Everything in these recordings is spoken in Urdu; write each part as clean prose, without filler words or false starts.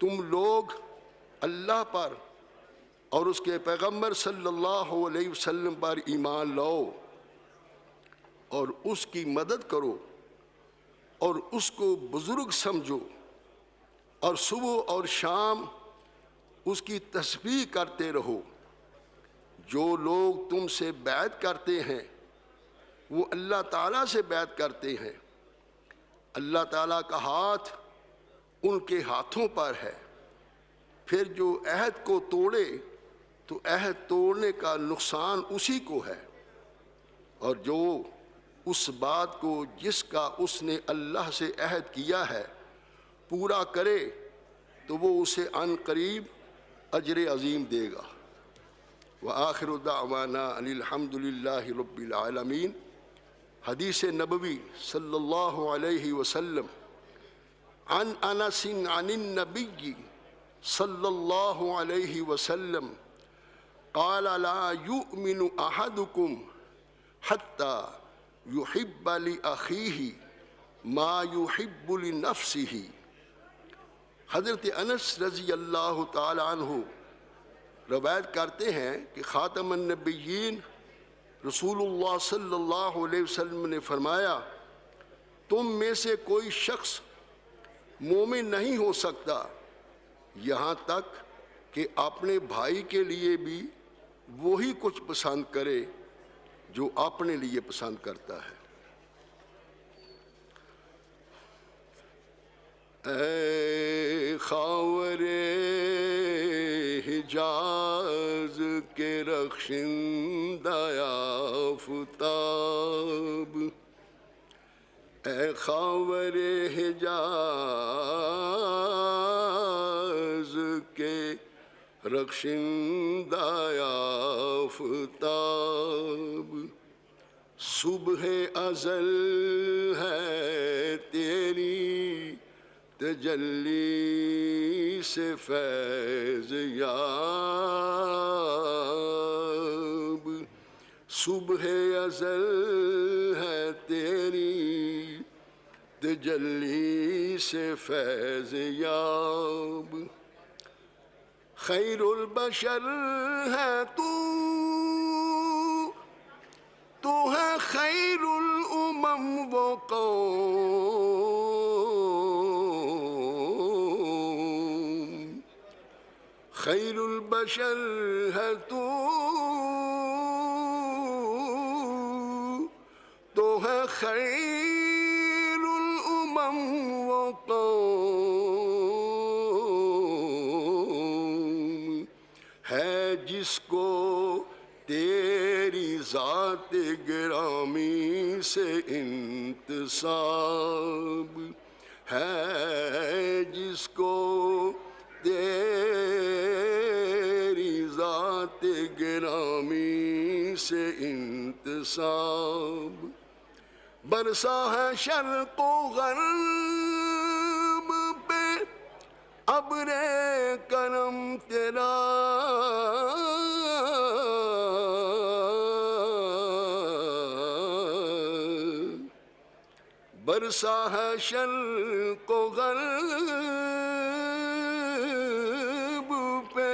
تم لوگ اللہ پر اور اس کے پیغمبر صلی اللہ علیہ وسلم پر ایمان لاؤ اور اس کی مدد کرو اور اس کو بزرگ سمجھو اور صبح اور شام اس کی تسبیح کرتے رہو۔ جو لوگ تم سے بیعت کرتے ہیں وہ اللہ تعالیٰ سے بیعت کرتے ہیں، اللہ تعالیٰ کا ہاتھ ان کے ہاتھوں پر ہے۔ پھر جو عہد کو توڑے تو عہد توڑنے کا نقصان اسی کو ہے، اور جو اس بات کو جس کا اس نے اللہ سے عہد کیا ہے پورا کرے تو وہ اسے عن قریب اجر عظیم دے گا۔ وآخر دعوانا ان الحمد للہ رب العالمین۔ حدیث نبوی صلی اللہ علیہ وسلم عن انس عن النبی صلی اللہ علیہ وسلم قال لا يؤمن احدكم حتى يحب لأخيه ما يحب لنفسه۔ حضرت انس رضی اللہ تعالی عنہ روایت کرتے ہیں کہ خاتم النبیین رسول اللہ صلی اللہ علیہ وسلم نے فرمایا، تم میں سے کوئی شخص مومن نہیں ہو سکتا یہاں تک کہ اپنے بھائی کے لیے بھی وہی کچھ پسند کرے جو اپنے لیے پسند کرتا ہے۔ اے خاور حجاز کے رخشندہ آفتاب، اے خاور حجاز کے رخشندہ آفتاب، صبح ازل ہے تیری تجلی سے فیض یاب، صبح ازل ہے تیری تجلی سے فیض یاب، خیر البشر ہے تو ہے خیر الامم و قوم، خیر البشر ہے تو ہے خیر الامم و قوم، ہے جس کو تیری ذات گرامی سے انتساب، ہے جس کو تیری ذات گرامی سے انتساب، برسا ہے شرق و غرب پہ ابر کرم تیرا، برسا ہے شرق و غرب پہ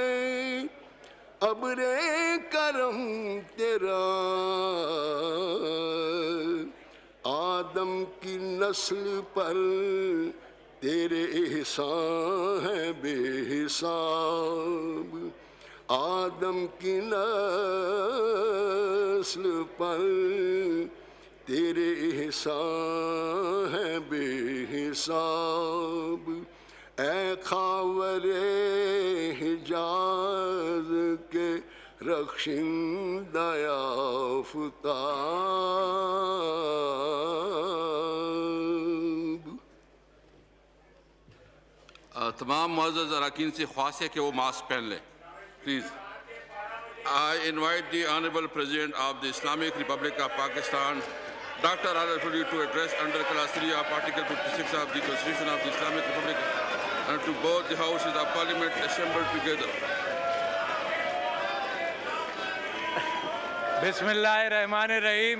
ابر کرم تیرا، آدم کی نسل پر تیرے احسان ہے بے حساب، آدم کی نسل پر تیرے احسان ہے بے حساب، اے خاور حجاز کے رخشندہ آفتاب۔ تمام معزز اراکین سے خواہش ہے کہ وہ ماسک پہن لیں please. I invite the Honorable President of the Islamic Republic of Pakistan, Dr. Arif Puri, to address under Class 3 of Article 56 of the Constitution of the Islamic Republic and to both the houses of Parliament assembled together. بسم اللہ الرحمن الرحیم۔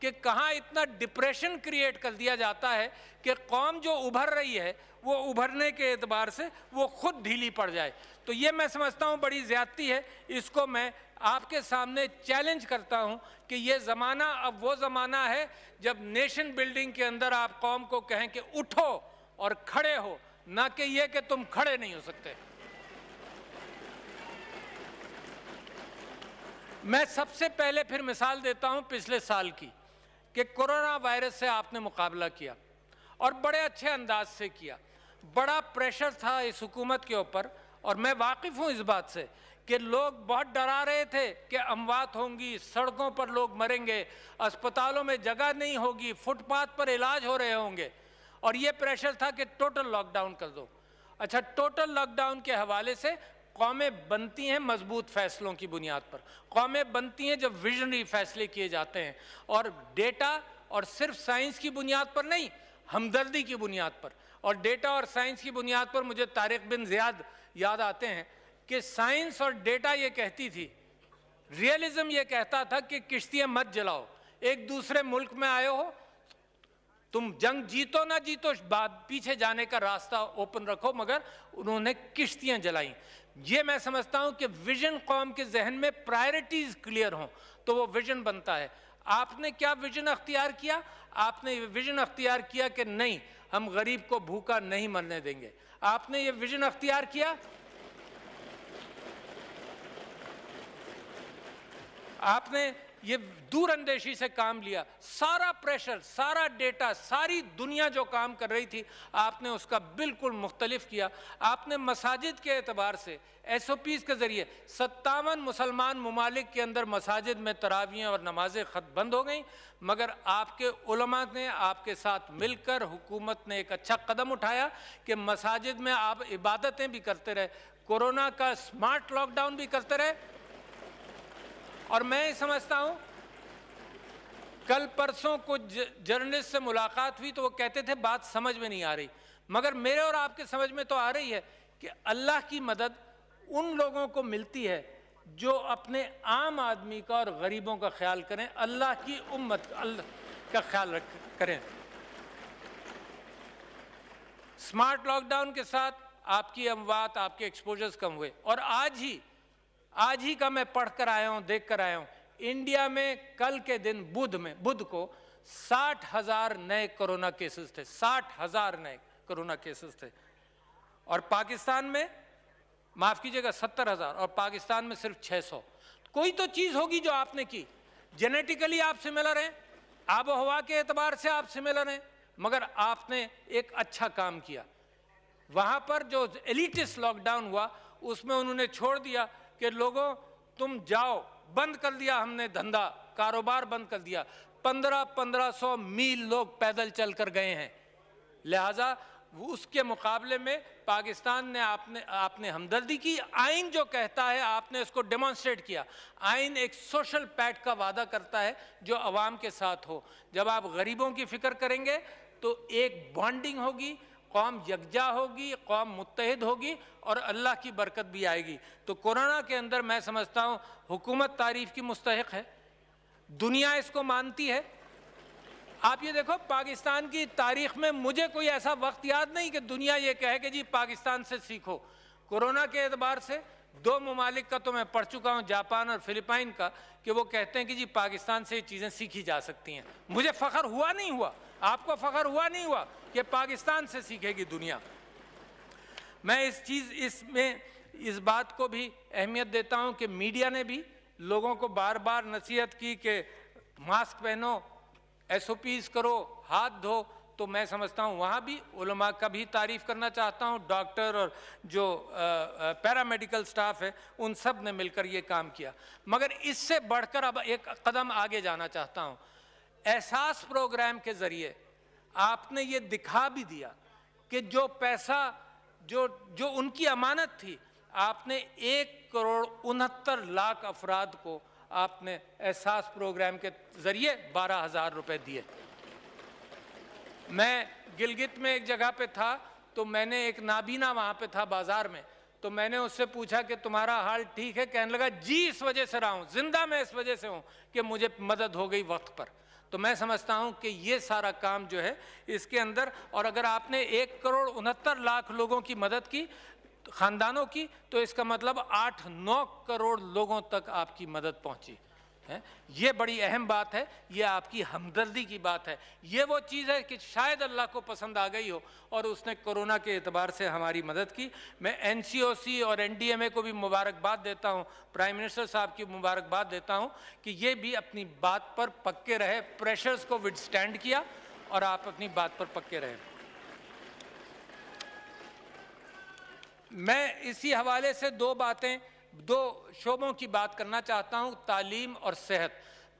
کہ کہاں اتنا ڈپریشن کریٹ کر دیا جاتا ہے کہ قوم جو ابھر رہی ہے وہ ابھرنے کے اعتبار سے وہ خود ڈھیلی پڑ جائے. تو یہ میں سمجھتا ہوں بڑی زیادتی ہے. اس کو میں آپ کے سامنے چیلنج کرتا ہوں کہ یہ زمانہ اب وہ زمانہ ہے جب نیشن بلڈنگ کے اندر آپ قوم کو کہیں کہ اٹھو اور کھڑے ہو، نہ کہ یہ کہ تم کھڑے نہیں ہو سکتے. میں سب سے پہلے پھر مثال دیتا ہوں پچھلے سال کی کہ کورونا وائرس سے آپ نے مقابلہ کیا اور بڑے اچھے انداز سے کیا. بڑا پریشر تھا اس حکومت کے اوپر، اور میں واقف ہوں اس بات سے کہ لوگ بہت ڈرا رہے تھے کہ اموات ہوں گی، سڑکوں پر لوگ مریں گے، اسپتالوں میں جگہ نہیں ہوگی، فٹ پاتھ پر علاج ہو رہے ہوں گے، اور یہ پریشر تھا کہ ٹوٹل لاک ڈاؤن کر دو. اچھا، ٹوٹل لاک ڈاؤن کے حوالے سے قومیں بنتی ہیں مضبوط فیصلوں کی بنیاد پر، قومیں بنتی ہیں جب ویژنری فیصلے کیے جاتے ہیں، اور ڈیٹا اور صرف سائنس کی بنیاد پر نہیں، ہمدردی کی بنیاد پر. اور ڈیٹا اور سائنس کی بنیاد پر مجھے طارق بن زیاد یاد آتے ہیں کہ سائنس اور ڈیٹا یہ کہتی تھی، ریئلزم یہ کہتا تھا کہ کشتیاں مت جلاؤ، ایک دوسرے ملک میں آئے ہو، تم جنگ جیتو نہ جیتو پیچھے جانے کا راستہ اوپن رکھو، مگر انہوں نے کشتیاں جلائیں. یہ میں سمجھتا ہوں کہ ویژن قوم کے ذہن میں پرائرٹیز کلیئر ہوں تو وہ ویژن بنتا ہے. آپ نے کیا ویژن اختیار کیا؟ آپ نے یہ ویژن اختیار کیا کہ نہیں، ہم غریب کو بھوکا نہیں مرنے دیں گے. آپ نے یہ ویژن اختیار کیا. آپ نے یہ دور اندیشی سے کام لیا. سارا پریشر، سارا ڈیٹا، ساری دنیا جو کام کر رہی تھی، آپ نے اس کا بالکل مختلف کیا. آپ نے مساجد کے اعتبار سے ایس او پیز کے ذریعے 57 مسلمان ممالک کے اندر مساجد میں تراویحیں اور نمازیں خط بند ہو گئیں، مگر آپ کے علماء نے آپ کے ساتھ مل کر، حکومت نے ایک اچھا قدم اٹھایا کہ مساجد میں آپ عبادتیں بھی کرتے رہے، کورونا کا سمارٹ لاک ڈاؤن بھی کرتے رہے. اور میں سمجھتا ہوں کل پرسوں کچھ جرنلسٹ سے ملاقات ہوئی تو وہ کہتے تھے بات سمجھ میں نہیں آ رہی، مگر میرے اور آپ کے سمجھ میں تو آ رہی ہے کہ اللہ کی مدد ان لوگوں کو ملتی ہے جو اپنے عام آدمی کا اور غریبوں کا خیال کریں، اللہ کی امت کا خیال کریں. سمارٹ لاک ڈاؤن کے ساتھ آپ کی اموات، آپ کے ایکسپوجرز کم ہوئے. اور آج ہی کا میں پڑھ کر آیا ہوں، دیکھ کر آیا ہوں، انڈیا میں کل کے دن بدھ کو 60,000 نئے کورونا کیسز تھے. 60,000 نئے کورونا کیسز تھے. اور پاکستان میں معاف کیجئے گا 70,000، اور پاکستان میں صرف 600. کوئی تو چیز ہوگی جو آپ نے کی. جینیٹیکلی آپ سملر ہیں، آب و ہوا کے اعتبار سے آپ سملر ہیں، مگر آپ نے ایک اچھا کام کیا. وہاں پر جو ایلیٹس لاک ڈاؤن ہوا اس میں انہوں نے چھوڑ دیا کہ لوگوں تم جاؤ، بند کر دیا ہم نے دھندا، کاروبار بند کر دیا. 1500 میل لوگ پیدل چل کر گئے ہیں. لہٰذا اس کے مقابلے میں پاکستان نے آپ نے ہمدردی کی. آئین جو کہتا ہے آپ نے اس کو ڈیمانسٹریٹ کیا. آئین ایک سوشل پیکٹ کا وعدہ کرتا ہے جو عوام کے ساتھ ہو. جب آپ غریبوں کی فکر کریں گے تو ایک بانڈنگ ہوگی، قوم یکجا ہوگی، قوم متحد ہوگی، اور اللہ کی برکت بھی آئے گی. تو کورونا کے اندر میں سمجھتا ہوں حکومت تعریف کی مستحق ہے، دنیا اس کو مانتی ہے. آپ یہ دیکھو پاکستان کی تاریخ میں مجھے کوئی ایسا وقت یاد نہیں کہ دنیا یہ کہے کہ جی پاکستان سے سیکھو. کورونا کے اعتبار سے 2 ممالک کا تو میں پڑھ چکا ہوں، جاپان اور فلپائن کا، کہ وہ کہتے ہیں کہ جی پاکستان سے یہ چیزیں سیکھی جا سکتی ہیں. مجھے فخر ہوا نہیں ہوا، آپ کو فخر ہوا نہیں ہوا کہ پاکستان سے سیکھے گی دنیا. میں اس بات کو بھی اہمیت دیتا ہوں کہ میڈیا نے بھی لوگوں کو بار بار نصیحت کی کہ ماسک پہنو، ایس او پیز کرو، ہاتھ دھو. تو میں سمجھتا ہوں وہاں بھی علماء کا بھی تعریف کرنا چاہتا ہوں. ڈاکٹر اور جو پیرامیڈیکل سٹاف ہے ان سب نے مل کر یہ کام کیا. مگر اس سے بڑھ کر اب ایک قدم آگے جانا چاہتا ہوں. احساس پروگرام کے ذریعے آپ نے یہ دکھا بھی دیا کہ جو پیسہ جو ان کی امانت تھی، آپ نے 1,69,00,000 افراد کو آپ نے احساس پروگرام کے ذریعے 12,000 روپے دیے. میں گلگت میں ایک جگہ پہ تھا تو میں نے ایک نابینا وہاں پہ تھا بازار میں، تو میں نے اس سے پوچھا کہ تمہارا حال ٹھیک ہے؟ کہنے لگا جی اس وجہ سے رہا ہوں، زندہ میں اس وجہ سے ہوں کہ مجھے مدد ہو گئی وقت پر. تو میں سمجھتا ہوں کہ یہ سارا کام جو ہے اس کے اندر، اور اگر آپ نے 1,69,00,000 لوگوں کی مدد کی، خاندانوں کی، تو اس کا مطلب 8-9 کروڑ لوگوں تک آپ کی مدد پہنچی ہے۔ یہ بڑی اہم بات ہے، یہ آپ کی ہمدردی کی بات ہے، یہ وہ چیز ہے کہ شاید اللہ کو پسند آ گئی ہو اور اس نے کورونا کے اعتبار سے ہماری مدد کی۔ میں NCOC اور NDMA کو بھی مبارکباد دیتا ہوں، پرائم منسٹر صاحب کی مبارکباد دیتا ہوں کہ یہ بھی اپنی بات پر پکے رہے، پریشرز کو وڈ سٹینڈ کیا اور آپ اپنی بات پر پکے رہے۔ میں اسی حوالے سے دو شعبوں کی بات کرنا چاہتا ہوں، تعلیم اور صحت۔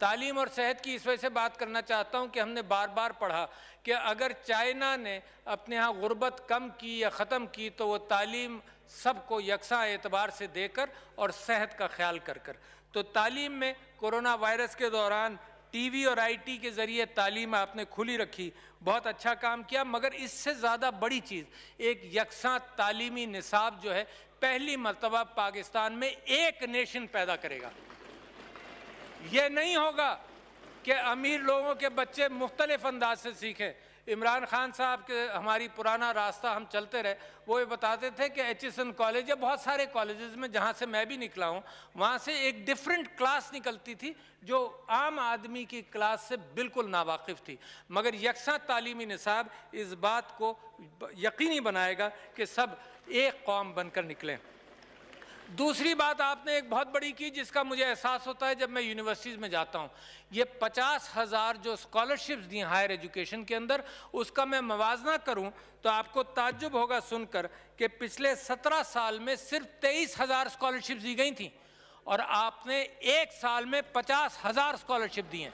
تعلیم اور صحت کی اس وجہ سے بات کرنا چاہتا ہوں کہ ہم نے بار بار پڑھا کہ اگر چائنا نے اپنے ہاں غربت کم کی یا ختم کی تو وہ تعلیم سب کو یکساں اعتبار سے دے کر اور صحت کا خیال کر کر۔ تو تعلیم میں کورونا وائرس کے دوران ٹی وی اور IT کے ذریعے تعلیم آپ نے کھلی رکھی، بہت اچھا کام کیا، مگر اس سے زیادہ بڑی چیز ایک یکساں تعلیمی نصاب جو ہے پہلی مرتبہ پاکستان میں ایک نیشن پیدا کرے گا۔ یہ نہیں ہوگا کہ امیر لوگوں کے بچے مختلف انداز سے سیکھیں۔ عمران خان صاحب کے ہماری پرانا راستہ ہم چلتے رہے، وہ یہ بتاتے تھے کہ HSN کالج یا بہت سارے کالجز میں جہاں سے میں بھی نکلا ہوں، وہاں سے ایک ڈیفرنٹ کلاس نکلتی تھی جو عام آدمی کی کلاس سے بالکل ناواقف تھی، مگر یکساں تعلیمی نصاب اس بات کو یقینی بنائے گا کہ سب ایک قوم بن کر نکلیں۔ دوسری بات آپ نے ایک بہت بڑی کی جس کا مجھے احساس ہوتا ہے جب میں یونیورسٹیز میں جاتا ہوں، یہ 50,000 جو اسکالرشپس دی ہائر ایجوکیشن کے اندر، اس کا میں موازنہ کروں تو آپ کو تعجب ہوگا سن کر کہ پچھلے 17 سال میں صرف 23,000 اسکالرشپس دی گئی تھیں اور آپ نے ایک سال میں 50,000 اسکالرشپ دی ہیں۔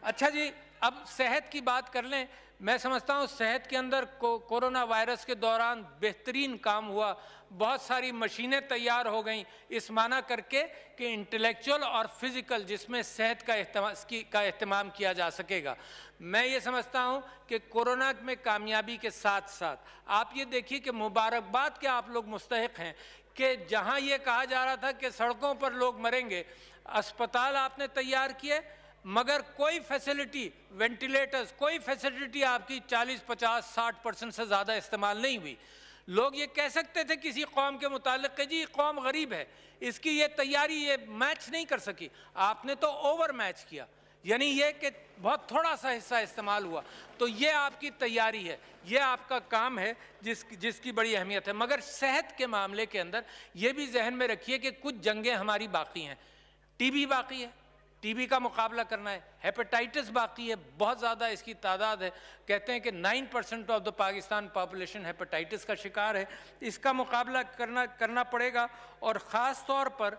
اچھا جی، اب صحت کی بات کر لیں۔ میں سمجھتا ہوں صحت کے اندر کورونا وائرس کے دوران بہترین کام ہوا، بہت ساری مشینیں تیار ہو گئیں، اس معنی کر کے کہ انٹلیکچول اور فزیکل جس میں صحت کا اہتمام کیا جا سکے گا۔ میں یہ سمجھتا ہوں کہ کورونا میں کامیابی کے ساتھ ساتھ آپ یہ دیکھیے کہ مبارکباد کے آپ لوگ مستحق ہیں کہ جہاں یہ کہا جا رہا تھا کہ سڑکوں پر لوگ مریں گے، اسپتال آپ نے تیار کیے، مگر کوئی فیسلٹی، وینٹیلیٹرز، کوئی فیسلٹی آپ کی 40, 50, 60% سے زیادہ استعمال نہیں ہوئی۔ لوگ یہ کہہ سکتے تھے کسی قوم کے متعلق کہ جی قوم غریب ہے، اس کی یہ تیاری یہ میچ نہیں کر سکی، آپ نے تو اوور میچ کیا، یعنی یہ کہ بہت تھوڑا سا حصہ استعمال ہوا۔ تو یہ آپ کی تیاری ہے، یہ آپ کا کام ہے جس کی بڑی اہمیت ہے۔ مگر صحت کے معاملے کے اندر یہ بھی ذہن میں رکھیے کہ کچھ جنگیں ہماری باقی ہیں۔ ٹی بی باقی ہے، ٹی بی کا مقابلہ کرنا ہے، ہیپاٹائٹس باقی ہے، بہت زیادہ اس کی تعداد ہے، کہتے ہیں کہ 9% of the Pakistan population hepatitis کا شکار ہے، اس کا مقابلہ کرنا پڑے گا۔ اور خاص طور پر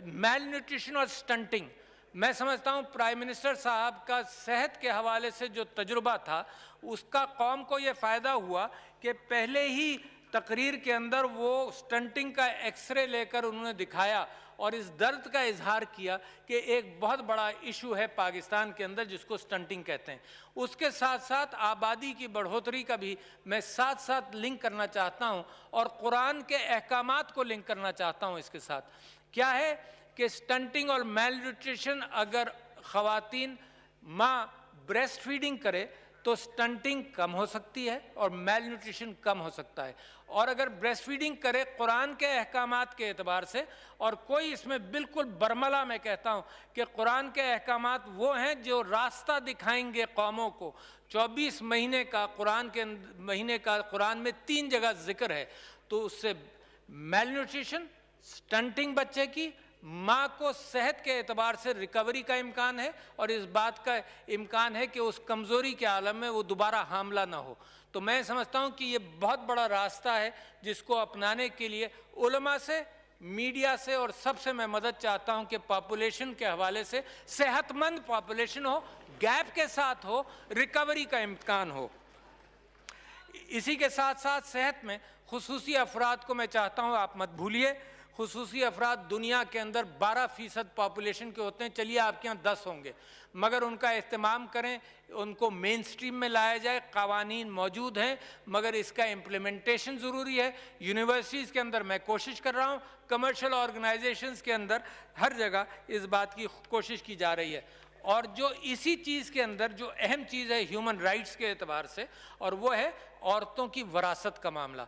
میل نیوٹریشن اور سٹنٹنگ، میں سمجھتا ہوں پرائم منسٹر صاحب کا صحت کے حوالے سے جو تجربہ تھا اس کا قوم کو یہ فائدہ ہوا کہ پہلے ہی تقریر کے اندر وہ سٹنٹنگ کا ایکس رے لے کر انہوں نے دکھایا اور اس درد کا اظہار کیا کہ ایک بہت بڑا ایشو ہے پاکستان کے اندر جس کو سٹنٹنگ کہتے ہیں۔ اس کے ساتھ ساتھ آبادی کی بڑھوتری کا بھی میں ساتھ ساتھ لنک کرنا چاہتا ہوں اور قرآن کے احکامات کو لنک کرنا چاہتا ہوں اس کے ساتھ۔ کیا ہے کہ سٹنٹنگ اور میل نیوٹریشن، اگر خواتین ماں بریسٹ فیڈنگ کرے تو سٹنٹنگ کم ہو سکتی ہے اور میل نیوٹریشن کم ہو سکتا ہے، اور اگر بریسٹ فیڈنگ کرے قرآن کے احکامات کے اعتبار سے، اور کوئی اس میں بالکل برملا میں کہتا ہوں کہ قرآن کے احکامات وہ ہیں جو راستہ دکھائیں گے قوموں کو۔ 24 مہینے کا قرآن میں 3 جگہ ذکر ہے، تو اس سے میل نیوٹریشن، سٹنٹنگ بچے کی، ماں کو صحت کے اعتبار سے ریکوری کا امکان ہے اور اس بات کا امکان ہے کہ اس کمزوری کے عالم میں وہ دوبارہ حاملہ نہ ہو۔ تو میں سمجھتا ہوں کہ یہ بہت بڑا راستہ ہے جس کو اپنانے کے لیے علماء سے، میڈیا سے اور سب سے میں مدد چاہتا ہوں کہ پاپولیشن کے حوالے سے صحت مند پاپولیشن ہو، گیپ کے ساتھ ہو، ریکوری کا امکان ہو۔ اسی کے ساتھ ساتھ صحت میں خصوصی افراد کو میں چاہتا ہوں آپ مت بھولیے، خصوصی افراد دنیا کے اندر 12% پاپولیشن کے ہوتے ہیں، چلیے آپ کے یہاں 10 ہوں گے، مگر ان کا اہتمام کریں، ان کو مین سٹریم میں لایا جائے۔ قوانین موجود ہیں مگر اس کا امپلیمنٹیشن ضروری ہے۔ یونیورسٹیز کے اندر میں کوشش کر رہا ہوں، کمرشل آرگنائزیشنز کے اندر ہر جگہ اس بات کی کوشش کی جا رہی ہے۔ اور جو اسی چیز کے اندر جو اہم چیز ہے ہیومن رائٹس کے اعتبار سے، اور وہ ہے عورتوں کی وراثت کا معاملہ۔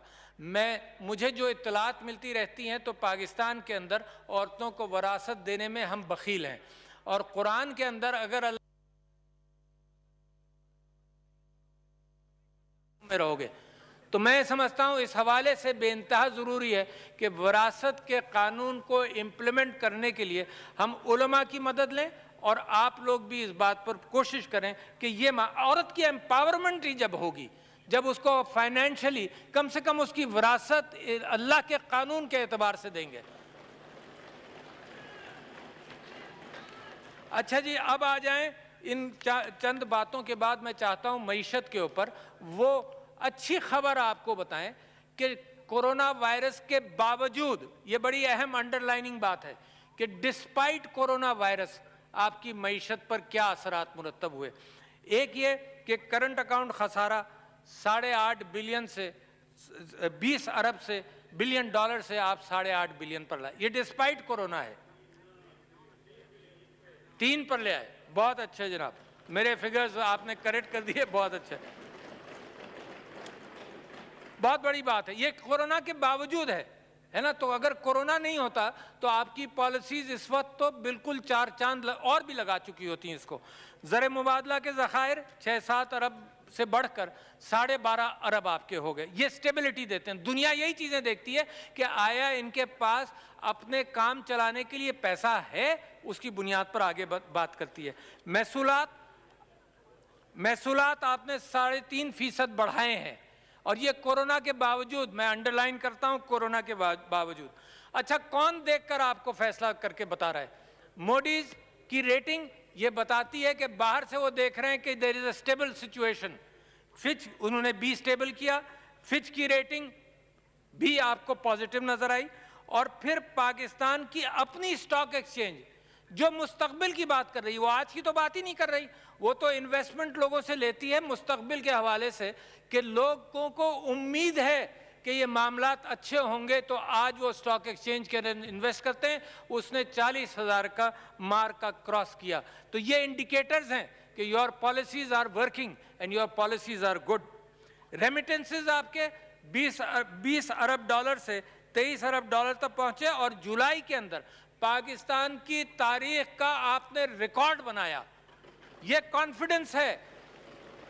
مجھے جو اطلاعات ملتی رہتی ہیں تو پاکستان کے اندر عورتوں کو وراثت دینے میں ہم بخیل ہیں، اور قرآن کے اندر اگر اللہ میں رہو گے تو میں سمجھتا ہوں اس حوالے سے بے انتہا ضروری ہے کہ وراثت کے قانون کو امپلیمنٹ کرنے کے لیے ہم علماء کی مدد لیں، اور آپ لوگ بھی اس بات پر کوشش کریں کہ یہ عورت کی امپاورمنٹ ہی جب ہوگی، جب اس کو فائنینشلی کم سے کم اس کی وراثت اللہ کے قانون کے اعتبار سے دیں گے۔ اچھا جی، اب آ جائیں ان چند باتوں کے بعد میں چاہتا ہوں معیشت کے اوپر وہ اچھی خبر آپ کو بتائیں کہ کورونا وائرس کے باوجود، یہ بڑی اہم انڈر لائننگ بات ہے کہ ڈسپائٹ کورونا وائرس آپ کی معیشت پر کیا اثرات مرتب ہوئے۔ ایک یہ کہ کرنٹ اکاؤنٹ خسارہ 8.5 بلین سے 20 ارب سے بلین ڈالر سے آپ 8.5 بلین پر لائے، یہ ڈسپائٹ کورونا ہے۔ 3 پر لے آئے، بہت اچھے جناب، میرے فگرز آپ نے کریکٹ کر دیے، بہت اچھے، بہت بڑی بات ہے۔ یہ کورونا کے باوجود ہے نا، تو اگر کورونا نہیں ہوتا تو آپ کی پالیسیز اس وقت تو بالکل 4 چاند اور بھی لگا چکی ہوتی ہیں اس کو۔ زر مبادلہ کے ذخائر 6-7 ارب سے بڑھ کر 12.5 ارب آپ کے ہو گئے، یہ سٹیبلٹی دیتے ہیں۔ دنیا یہی چیزیں دیکھتی ہے کہ آیا ان کے پاس اپنے کام چلانے کے لیے پیسہ ہے، اس کی بنیاد پر آگے بات کرتی ہے۔ محصولات آپ نے 3.5% بڑھائے ہیں، اور یہ کورونا کے باوجود، میں انڈر لائن کرتا ہوں کورونا کے باوجود۔ اچھا، کون دیکھ کر آپ کو فیصلہ کر کے بتا رہا ہے؟ موڈیز کی ریٹنگ یہ بتاتی ہے کہ باہر سے وہ دیکھ رہے ہیں کہ there is a stable situation۔ Fitch انہوں نے بھی سٹیبل کیا، فچ کی ریٹنگ بھی آپ کو پازیٹیو نظر آئی۔ اور پھر پاکستان کی اپنی سٹاک ایکسچینج جو مستقبل کی بات کر رہی ہے، وہ آج کی تو بات ہی نہیں کر رہی، وہ تو انویسٹمنٹ لوگوں سے لیتی ہے مستقبل کے حوالے سے کہ لوگوں کو امید ہے کہ یہ معاملات اچھے ہوں گے تو آج وہ سٹاک ایکسچینج کے اندر انویسٹ کرتے ہیں۔ اس نے 40,000 کا مارک کا کراس کیا، تو یہ انڈیکیٹرز ہیں کہ your policies are working and your policies are good. Remittances آپ کے 20 ارب ڈالر سے 23 ارب ڈالر تک پہنچے، اور جولائی کے اندر پاکستان کی تاریخ کا آپ نے ریکارڈ بنایا۔ یہ کانفیڈنس ہے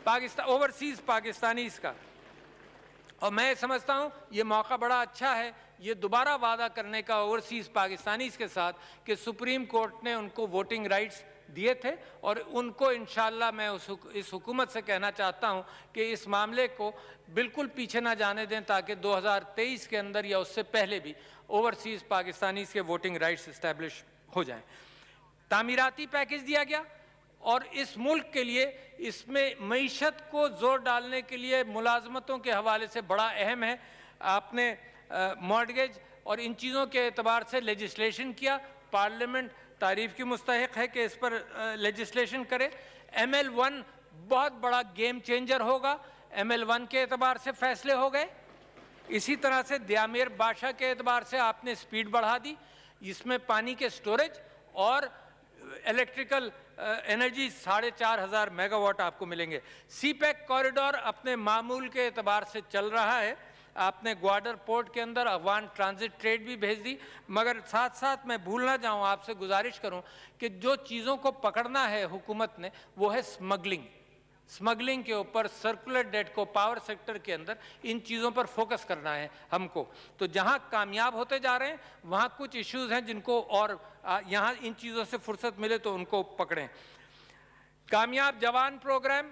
اوورسیز پاکستانیز کا، اور میں سمجھتا ہوں یہ موقع بڑا اچھا ہے یہ دوبارہ وعدہ کرنے کا اوورسیز پاکستانیز کے ساتھ کہ سپریم کورٹ نے ان کو ووٹنگ رائٹس دیے تھے، اور ان کو انشاءاللہ میں اس حکومت سے کہنا چاہتا ہوں کہ اس معاملے کو بالکل پیچھے نہ جانے دیں، تاکہ 2023 کے اندر یا اس سے پہلے بھی اوورسیز پاکستانیز کے ووٹنگ رائٹس اسٹیبلش ہو جائیں۔ تعمیراتی پیکج دیا گیا، اور اس ملک کے لیے اس میں معیشت کو زور ڈالنے کے لیے ملازمتوں کے حوالے سے بڑا اہم ہے۔ آپ نے مارٹگیج اور ان چیزوں کے اعتبار سے لیجسلیشن کیا، پارلیمنٹ تعریف کی مستحق ہے کہ اس پر لیجسلیشن کرے۔ ML1 بہت بڑا گیم چینجر ہوگا، ML1 کے اعتبار سے فیصلے ہو گئے۔ اسی طرح سے دیامیر بادشاہ کے اعتبار سے آپ نے سپیڈ بڑھا دی، اس میں پانی کے سٹوریج اور الیکٹریکل انرجی 4,500 میگا واٹ آپ کو ملیں گے۔ سی پیک کوریڈور اپنے معمول کے اعتبار سے چل رہا ہے، آپ نے گواڈر پورٹ کے اندر افغان ٹرانزٹ ٹریڈ بھی بھیج دی، مگر ساتھ ساتھ میں بھول نہ جاؤں، آپ سے گزارش کروں کہ جو چیزوں کو پکڑنا ہے حکومت نے وہ ہے سمگلنگ کے اوپر، سرکولر ڈیٹ کو پاور سیکٹر کے اندر ان چیزوں پر فوکس کرنا ہے ہم کو۔ تو جہاں کامیاب ہوتے جا رہے ہیں وہاں کچھ ایشوز ہیں جن کو، اور یہاں ان چیزوں سے فرصت ملے تو ان کو پکڑیں۔ کامیاب جوان پروگرام،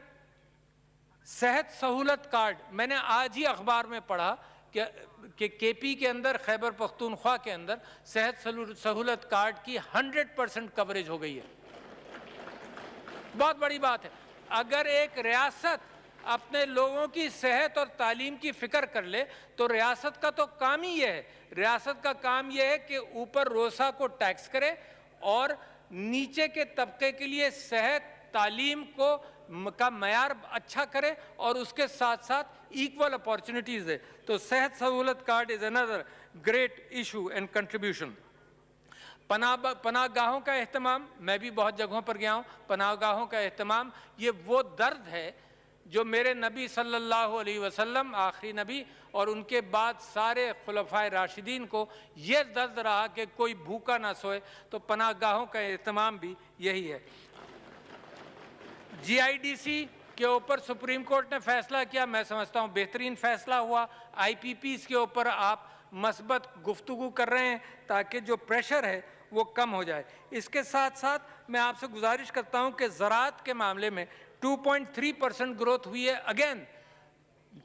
صحت سہولت کارڈ، میں نے آج ہی اخبار میں پڑھا کہ کے پی کے اندر، خیبر پختونخوا کے اندر صحت سہولت کارڈ کی 100% کوریج ہو گئی ہے، بہت بڑی بات ہے۔ اگر ایک ریاست اپنے لوگوں کی صحت اور تعلیم کی فکر کر لے تو ریاست کا تو کام ہی یہ ہے، ریاست کا کام یہ ہے کہ اوپر روسا کو ٹیکس کرے اور نیچے کے طبقے کے لیے صحت تعلیم کا معیار اچھا کرے اور اس کے ساتھ ساتھ ایکول اپارچونٹیز ہے. تو صحت سہولت card is another great issue and contribution. پناہ گاہوں کا اہتمام، میں بھی بہت جگہوں پر گیا ہوں. پناہ گاہوں کا اہتمام یہ وہ درد ہے جو میرے نبی صلی اللہ علیہ وسلم آخری نبی اور ان کے بعد سارے خلفائے راشدین کو یہ درد رہا کہ کوئی بھوکا نہ سوئے. تو پناہ گاہوں کا اہتمام بھی یہی ہے. جی آئی ڈی سی کے اوپر سپریم کورٹ نے فیصلہ کیا، میں سمجھتا ہوں بہترین فیصلہ ہوا. آئی پی پیز کے اوپر آپ مثبت گفتگو کر رہے ہیں تاکہ جو پریشر ہے وہ کم ہو جائے. اس کے ساتھ ساتھ میں آپ سے گزارش کرتا ہوں کہ زراعت کے معاملے میں 2.3% گروتھ ہوئی ہے. اگین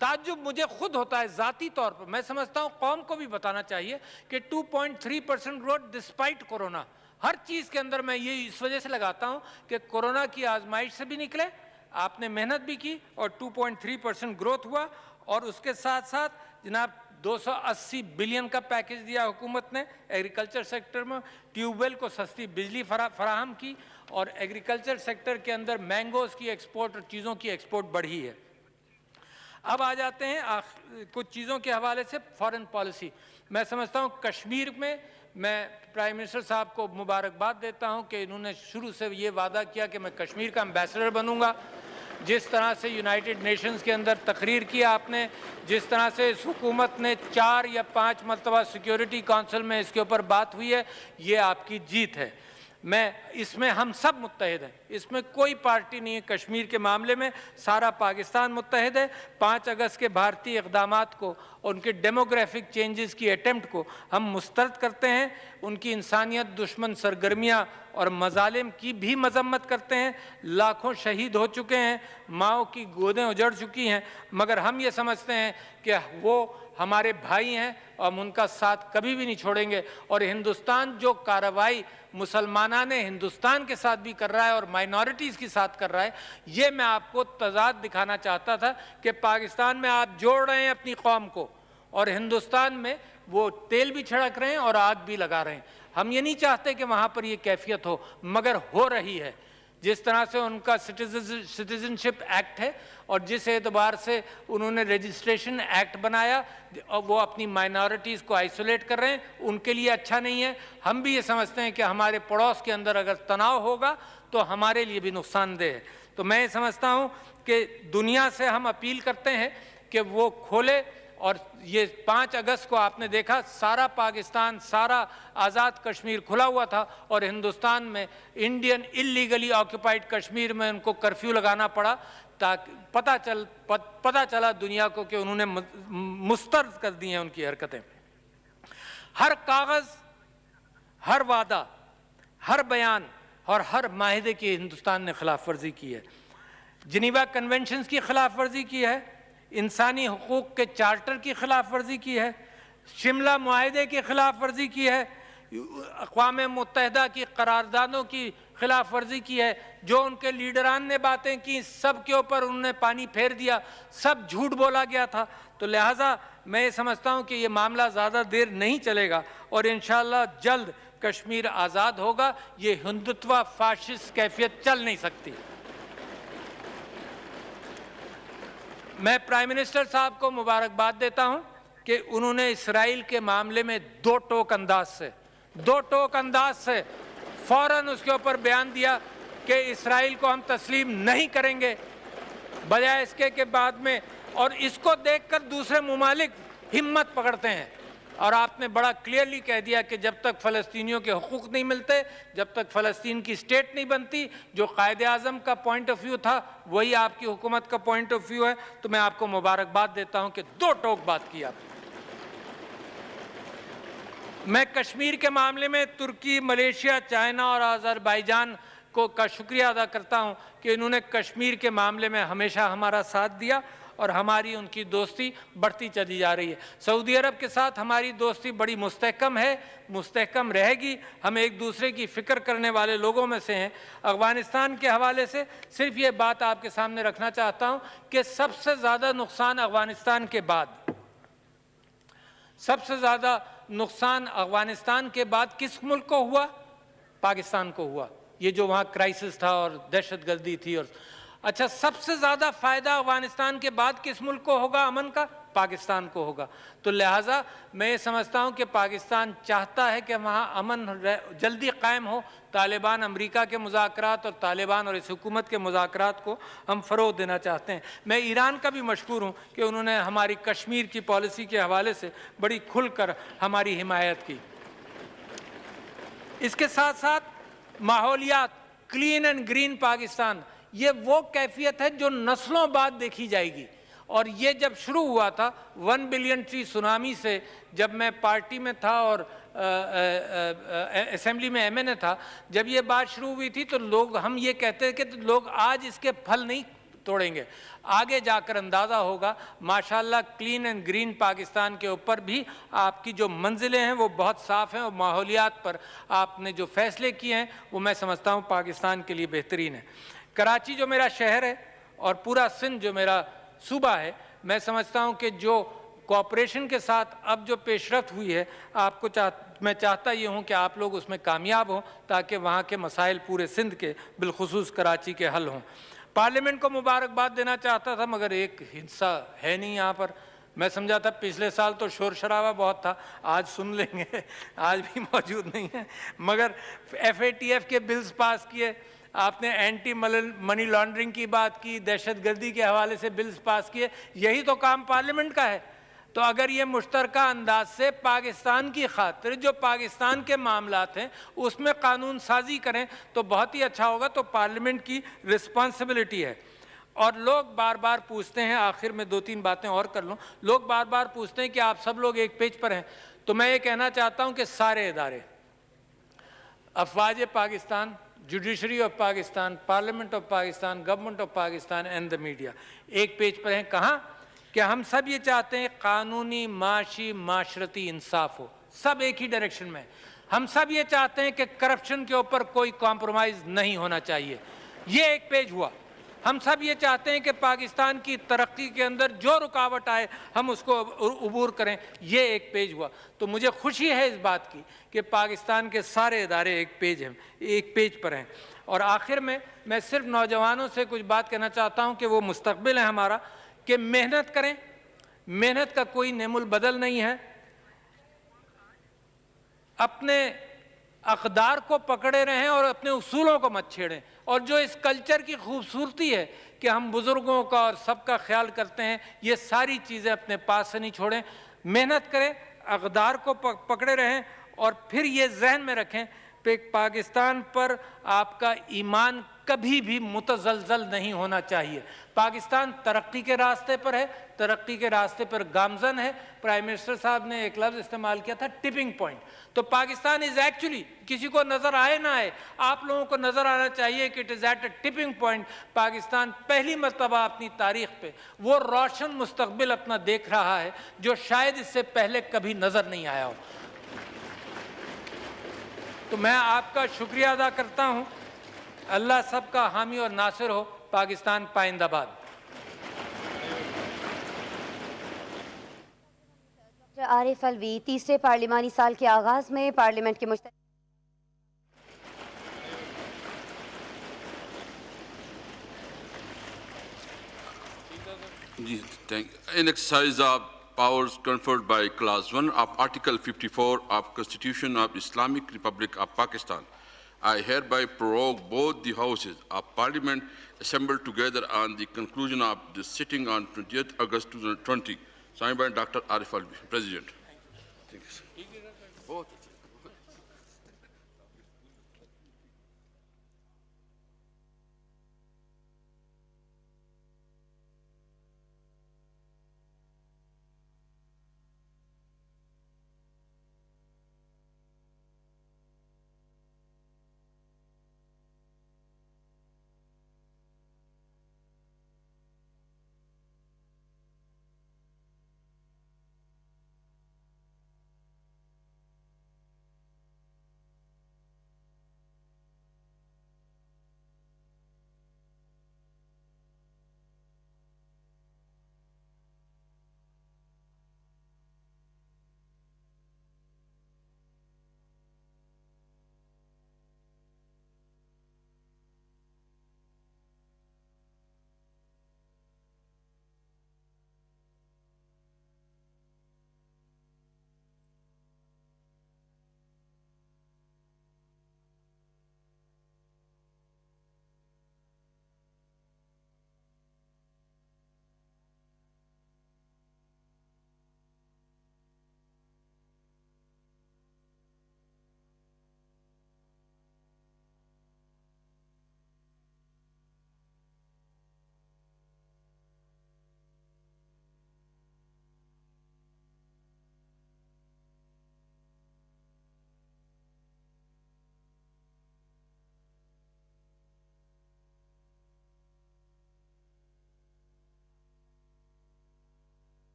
تعجب مجھے خود ہوتا ہے ذاتی طور پر، میں سمجھتا ہوں قوم کو بھی بتانا چاہیے کہ 2.3% گروتھ ڈسپائٹ کورونا. ہر چیز کے اندر میں یہ اس وجہ سے لگاتا ہوں کہ کورونا کی آزمائش سے بھی نکلے، آپ نے محنت بھی کی اور 2.3% گروتھ ہوا. اور اس کے ساتھ ساتھ جناب 280 بلین کا پیکج دیا حکومت نے ایگریکلچر سیکٹر میں، ٹیوب ویل کو سستی بجلی فراہم کی اور ایگریکلچر سیکٹر کے اندر مینگوز کی ایکسپورٹ اور چیزوں کی ایکسپورٹ بڑھی ہے. اب آ جاتے ہیں کچھ چیزوں کے حوالے سے فارن پالیسی. میں سمجھتا ہوں کشمیر میں پرائم منسٹر صاحب کو مبارکباد دیتا ہوں کہ انہوں نے شروع سے یہ وعدہ کیا کہ میں کشمیر کا امبیسڈر بنوں گا. جس طرح سے یونائٹڈ نیشنز کے اندر تقریر کیا آپ نے، جس طرح سے اس حکومت نے 4 یا 5 مرتبہ سیکیورٹی کونسل میں اس کے اوپر بات ہوئی ہے، یہ آپ کی جیت ہے. اس میں ہم سب متحد ہیں، اس میں کوئی پارٹی نہیں ہے. کشمیر کے معاملے میں سارا پاکستان متحد ہے. 5 اگست کے بھارتی اقدامات کو، ان کے ڈیموگرافک چینجز کی اٹیمپٹ کو ہم مسترد کرتے ہیں. ان کی انسانیت دشمن سرگرمیاں اور مظالم کی بھی مذمت کرتے ہیں. لاکھوں شہید ہو چکے ہیں، ماؤں کی گودیں اجڑ چکی ہیں، مگر ہم یہ سمجھتے ہیں کہ وہ ہمارے بھائی ہیں اور ہم ان کا ساتھ کبھی بھی نہیں چھوڑیں گے. اور ہندوستان جو کارروائی مسلمانان ہندوستان کے ساتھ بھی کر رہا ہے اور مائنورٹیز کے ساتھ کر رہا ہے، یہ میں آپ کو تضاد دکھانا چاہتا تھا کہ پاکستان میں آپ جوڑ رہے ہیں اپنی قوم کو اور ہندوستان میں وہ تیل بھی چھڑک رہے ہیں اور آگ بھی لگا رہے ہیں. ہم یہ نہیں چاہتے کہ وہاں پر یہ کیفیت ہو، مگر ہو رہی ہے. جس طرح سے ان کا سٹیزن شپ ایکٹ ہے اور جس اعتبار سے انہوں نے رجسٹریشن ایکٹ بنایا اور وہ اپنی مائنورٹیز کو آئسولیٹ کر رہے ہیں، ان کے لیے اچھا نہیں ہے. ہم بھی یہ سمجھتے ہیں کہ ہمارے پڑوس کے اندر اگر تناؤ ہوگا تو ہمارے لیے بھی نقصان دہ ہے. تو میں سمجھتا ہوں کہ دنیا سے ہم اپیل کرتے ہیں کہ وہ کھولے. اور یہ 5 اگست کو آپ نے دیکھا سارا پاکستان، سارا آزاد کشمیر کھلا ہوا تھا اور ہندوستان میں انڈین اللیگلی آکوپائڈ کشمیر میں ان کو کرفیو لگانا پڑا تاکہ پتہ چلا دنیا کو کہ انہوں نے مسترد کر دی ہیں ان کی حرکتیں. ہر کاغذ، ہر وعدہ، ہر بیان اور ہر معاہدے کی ہندوستان نے خلاف ورزی کی ہے. جنیوا کنونشنز کی خلاف ورزی کی ہے، انسانی حقوق کے چارٹر کی خلاف ورزی کی ہے، شملہ معاہدے کی خلاف ورزی کی ہے، اقوام متحدہ کی قراردادوں کی خلاف ورزی کی ہے. جو ان کے لیڈران نے باتیں کی سب کے اوپر انہوں نے پانی پھیر دیا، سب جھوٹ بولا گیا تھا. تو لہٰذا میں یہ سمجھتا ہوں کہ یہ معاملہ زیادہ دیر نہیں چلے گا اور انشاءاللہ جلد کشمیر آزاد ہوگا. یہ ہندوتوا فاشسٹ کیفیت چل نہیں سکتی. میں پرائم منسٹر صاحب کو مبارکباد دیتا ہوں کہ انہوں نے اسرائیل کے معاملے میں دو ٹوک انداز سے فوراً اس کے اوپر بیان دیا کہ اسرائیل کو ہم تسلیم نہیں کریں گے، بجائے اس کے بعد میں. اور اس کو دیکھ کر دوسرے ممالک ہمت پکڑتے ہیں. اور آپ نے بڑا کلیئرلی کہہ دیا کہ جب تک فلسطینیوں کے حقوق نہیں ملتے، جب تک فلسطین کی اسٹیٹ نہیں بنتی، جو قائد اعظم کا پوائنٹ آف ویو تھا وہی آپ کی حکومت کا پوائنٹ آف ویو ہے. تو میں آپ کو مبارکباد دیتا ہوں کہ دو ٹوک بات کی آپ نے. میں کشمیر کے معاملے میں ترکی، ملیشیا، چائنا اور آذربائیجان کا شکریہ ادا کرتا ہوں کہ انہوں نے کشمیر کے معاملے میں ہمیشہ ہمارا ساتھ دیا اور ہماری ان کی دوستی بڑھتی چلی جا رہی ہے۔ سعودی عرب کے ساتھ ہماری دوستی بڑی مستحکم ہے، مستحکم رہے گی۔ ہم ایک دوسرے کی فکر کرنے والے لوگوں میں سے ہیں۔ افغانستان کے حوالے سے صرف یہ بات آپ کے سامنے رکھنا چاہتا ہوں کہ سب سے زیادہ نقصان افغانستان کے بعد افغانستان کے بعد کس ملک کو ہوا؟ پاکستان کو ہوا۔ یہ جو وہاں کرائسس تھا اور دہشت گردی تھی اور اچھا، سب سے زیادہ فائدہ افغانستان کے بعد کس ملک کو ہوگا امن کا؟ پاکستان کو ہوگا۔ تو لہٰذا میں یہ سمجھتا ہوں کہ پاکستان چاہتا ہے کہ وہاں امن جلدی قائم ہو۔ طالبان امریکہ کے مذاکرات اور طالبان اور اس حکومت کے مذاکرات کو ہم فروغ دینا چاہتے ہیں۔ میں ایران کا بھی مشکور ہوں کہ انہوں نے ہماری کشمیر کی پالیسی کے حوالے سے بڑی کھل کر ہماری حمایت کی۔ اس کے ساتھ ساتھ ماحولیات، کلین اینڈ گرین پاکستان، یہ وہ کیفیت ہے جو نسلوں بعد دیکھی جائے گی۔ اور یہ جب شروع ہوا تھا 1 بلین ٹری سونامی سے، جب میں پارٹی میں تھا اور اسمبلی میں ایم این اے تھا، جب یہ بات شروع ہوئی تھی تو ہم یہ کہتے کہ لوگ آج اس کے پھل نہیں توڑیں گے، آگے جا کر اندازہ ہوگا۔ ماشاءاللہ کلین اینڈ گرین پاکستان کے اوپر بھی آپ کی جو منزلیں ہیں وہ بہت صاف ہیں، اور ماحولیات پر آپ نے جو فیصلے کیے ہیں وہ میں سمجھتا ہوں پاکستان کے لیے بہترین ہے۔ کراچی جو میرا شہر ہے اور پورا سندھ جو میرا صوبہ ہے، میں سمجھتا ہوں کہ جو کوآپریشن کے ساتھ اب جو پیش رفت ہوئی ہے، میں چاہتا یہ ہوں کہ آپ لوگ اس میں کامیاب ہوں تاکہ وہاں کے مسائل پورے سندھ کے بالخصوص کراچی کے حل ہوں۔ پارلیمنٹ کو مبارکباد دینا چاہتا تھا، مگر ایک حصہ ہے نہیں یہاں پر۔ میں سمجھا تھا پچھلے سال تو شور شرابہ بہت تھا، آج سن لیں گے، آج بھی موجود نہیں ہے۔ مگر FATF کے بلز پاس کیے، آپ نے اینٹی منی لانڈرنگ کی بات کی، دہشت گردی کے حوالے سے بلز پاس کیے، یہی تو کام پارلیمنٹ کا ہے۔ تو اگر یہ مشترکہ انداز سے پاکستان کی خاطر جو پاکستان کے معاملات ہیں اس میں قانون سازی کریں تو بہت ہی اچھا ہوگا۔ تو پارلیمنٹ کی رسپانسبلٹی ہے۔ اور لوگ بار بار پوچھتے ہیں، آخر میں 2-3 باتیں اور کر لوں، لوگ بار بار پوچھتے ہیں کہ آپ سب لوگ ایک پیج پر ہیں۔ تو میں یہ کہنا چاہتا ہوں کہ سارے ادارے، افواج Pakistan, judiciary of Pakistan, parliament of Pakistan, government of Pakistan and the media ایک پیج پر ہیں۔ کہاں؟ کہ ہم سب یہ چاہتے ہیں قانونی، معاشی، معاشرتی انصاف ہو، سب ایک ہی ڈائریکشن میں۔ ہم سب یہ چاہتے ہیں کہ کرپشن کے اوپر کوئی کمپرومائز نہیں ہونا چاہیے، یہ ایک پیج ہوا۔ ہم سب یہ چاہتے ہیں کہ پاکستان کی ترقی کے اندر جو رکاوٹ آئے ہم اس کو عبور کریں، یہ ایک پیج ہوا۔ تو مجھے خوشی ہے اس بات کی کہ پاکستان کے سارے ادارے ایک پیج پر ہیں۔ اور آخر میں صرف نوجوانوں سے کچھ بات کہنا چاہتا ہوں کہ وہ مستقبل ہے ہمارا، کہ محنت کریں، محنت کا کوئی نعم البدل نہیں ہے۔ اپنے اقدار کو پکڑے رہیں اور اپنے اصولوں کو مت چھیڑیں۔ اور جو اس کلچر کی خوبصورتی ہے کہ ہم بزرگوں کا اور سب کا خیال کرتے ہیں، یہ ساری چیزیں اپنے پاس سے نہیں چھوڑیں۔ محنت کریں، اقدار کو پکڑے رہیں، اور پھر یہ ذہن میں رکھیں کہ پاکستان پر آپ کا ایمان کبھی بھی متزلزل نہیں ہونا چاہیے۔ پاکستان ترقی کے راستے پر ہے، ترقی کے راستے پر گامزن ہے۔ پرائم منسٹر صاحب نے ایک لفظ استعمال کیا تھا، ٹپنگ پوائنٹ۔ تو پاکستان از ایکچولی، کسی کو نظر آئے نہ آئے، آپ لوگوں کو نظر آنا چاہیے کہ it is at a tipping point. Pakistan پہلی مرتبہ اپنی تاریخ پہ وہ روشن مستقبل اپنا دیکھ رہا ہے جو شاید اس سے پہلے کبھی نظر نہیں آیا ہو۔ تو میں آپ کا شکریہ ادا کرتا ہوں۔ اللہ سب کا حامی اور ناصر ہو۔ پاکستان پائندہ باد۔ عارف الوی تیسرے پارلیمانی سال کے آغاز میں پارلیمنٹ کے In exercise of powers conferred by Clause 1 of Article 54 of Constitution of Islamic Republic of Pakistan, I hereby prorogue both the Houses of Parliament assembled together on the conclusion of this sitting on 20th August 2020. Signed by Dr. Arif Alvi, President. Thank you, sir.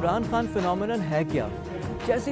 Imran Khan phenomenon ہے کیا؟ جیسی